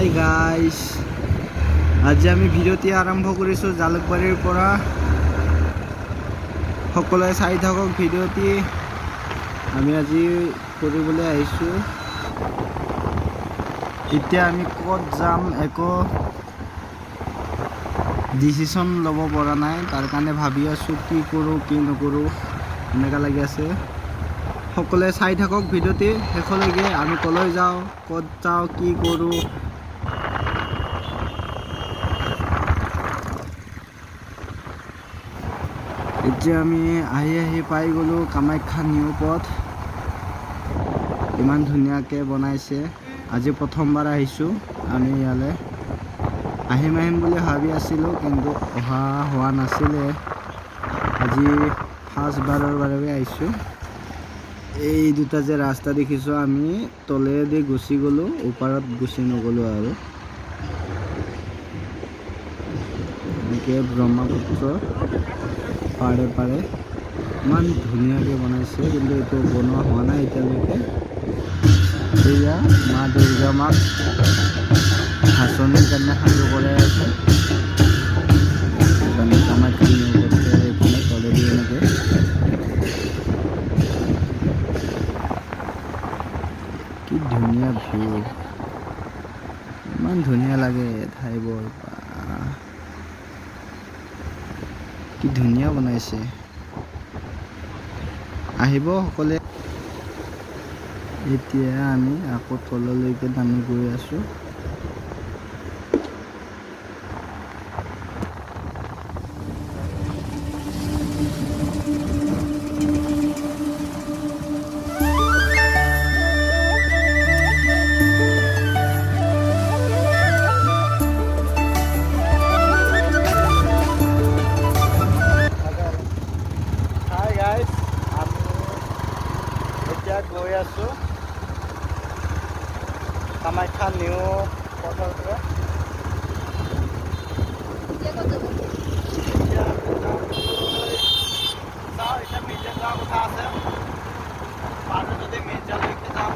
Hi guys, আজি আমি ভিডিঅ'টি আৰম্ভ কৰিছোঁ জালুকবাৰীৰ পৰা। সকলোৱে চাই থাকক ভিডিঅ'টি। আমি আজি কৰিবলৈ আহিছোঁ। এতিয়া আমি ক'ত যাম একো ডিচিশ্যন ল'ব পৰা নাই, তাৰ কাৰণে ভাবি আছোঁ কি কৰোঁ কি নকৰোঁ এনেকুৱা লাগি আছে। সকলোৱে চাই থাকক ভিডিঅ'টি শেষলৈকে। আমি ক'লৈ যাওঁ, ক'ত যাওঁ, কি কৰোঁ। এতিয়া আমি আহি পাই গ'লোঁ কামাখ্যা নিউ পথ। ইমান ধুনীয়াকৈ বনাইছে। আজি প্ৰথমবাৰ আহিছোঁ আমি ইয়ালৈ। আহিম বুলি ভাবি আছিলোঁ, কিন্তু অহা হোৱা নাছিলে। আজি ফাৰ্ষ্টবাৰৰ বাবে আহিছোঁ। এই দুটা যে ৰাস্তা দেখিছোঁ, আমি তলেদি গুচি গ'লোঁ, ওপৰত গুচি নগ'লোঁ আৰু। এনেকৈ ব্ৰহ্মপুত্ৰ পাৰে ইমান ধুনীয়াকৈ বনাইছে, কিন্তু এইটো বনোৱা হোৱা নাই এতিয়ালৈকে। এয়া মা দুৰ্গা মাক ভাচনিৰ কাৰণে সাজু কৰাই আছে। কামাখ্যা এইফালে তলেদি এনেকৈ কি ধুনীয়া ভিউ, ইমান ধুনীয়া লাগে ঠাইবোৰ। কি ধুনীয়া বনাইছে, আহিব সকলোৱে। এতিয়া আমি আকৌ তললৈকে নামি গৈ আছোঁ। গৈ আছোঁ কামাখ্যা নিউ পথৰ পৰা। এতিয়া মিৰ্জা যোৱাৰ কথা আছে, পাৰোঁ যদি মিৰ্জালৈকে যাওঁ।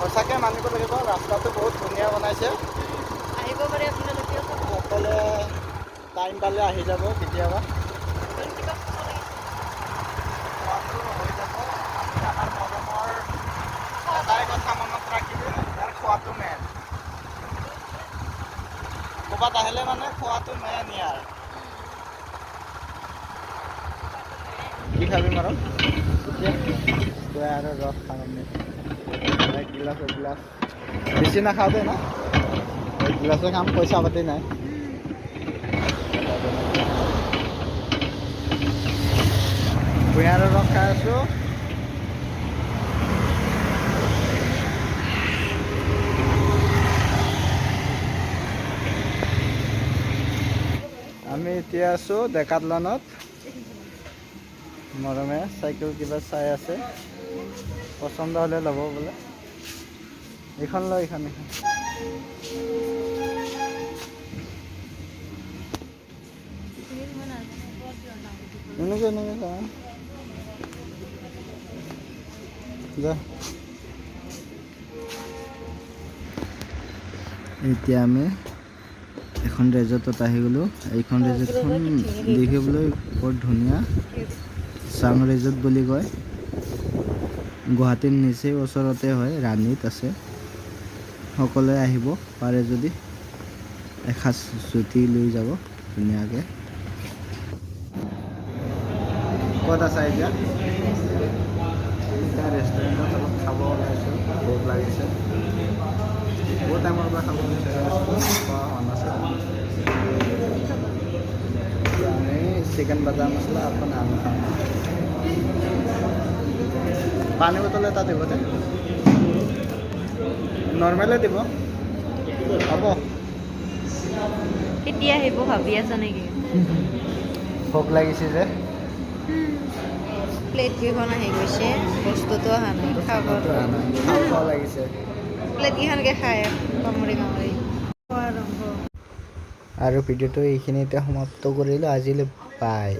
সঁচাকৈ মানিব লাগিব, ৰাস্তাটো বহুত ধুনীয়া বনাইছে। আহিব পাৰে আপোনালোকে, সকলোৱে টাইম পালে আহি যাব কেতিয়াবা। আমাৰ মৰমৰ এটাই কথা মনত ৰাখিলে, ইয়াৰ খোৱাটো মেইন। ক'ৰবাত আহিলে মানে খোৱাটো মেইন ইয়াৰ। কি খাবি মাৰ এতিয়া আৰু ৰস খাম আমি। এক গিলাচ বেছি নাখাওঁ দেই না, এক গিলাচে খাম, পইচা পাতি নাই। কুঁহিয়াৰৰ ৰস খাই আছোঁ। আমি এতিয়া আছোঁ ডেকাথলনত। মৰমে চাইকেল কিবা চাই আছে, পচন্দ হ'লে ল'ব বোলে। এইখন লয়, এইখন এনেকৈ যা। এতিয়া আমি এখন ৰিজৰ্টত আহি গ'লোঁ। এইখন ৰিজৰ্টখন দেখিবলৈ বৰ ধুনীয়া, চাং ৰিজৰ্ট বুলি কয়। গুৱাহাটীৰ নিচেই ওচৰতে হয়, ৰাণীত আছে। সকলোৱে আহিব পাৰে যদি এসাঁজ জুতি লৈ যাব ধুনীয়াকৈ। ক'ত আছা এতিয়া? ৰেষ্টুৰেণ্টত অলপ খাব ওলাইছোঁ, ভোক লাগিছে। বহুত টাইমৰ পৰা খাব বিচাৰি আছোঁ, খোৱা হোৱা নাছিল। আমি চিকেন বাটাৰ মছলা এখন আলু খাম। পানী বটল এটা দিব দে, নৰ্মেলে দিব, হ'ব। কেতিয়া আহিব ভাবি আছা নেকি? ভোক লাগিছে যে। প্লেট কেইখন আহি গৈছে, বস্তুটো অহা নাই, খাব লাগিছে। প্লেট কেইখনকে খাই কামুৰি আৰু ভিডিঅ'টো এইখিনিতে সমাপ্ত কৰিলোঁ আজিলৈ বাই।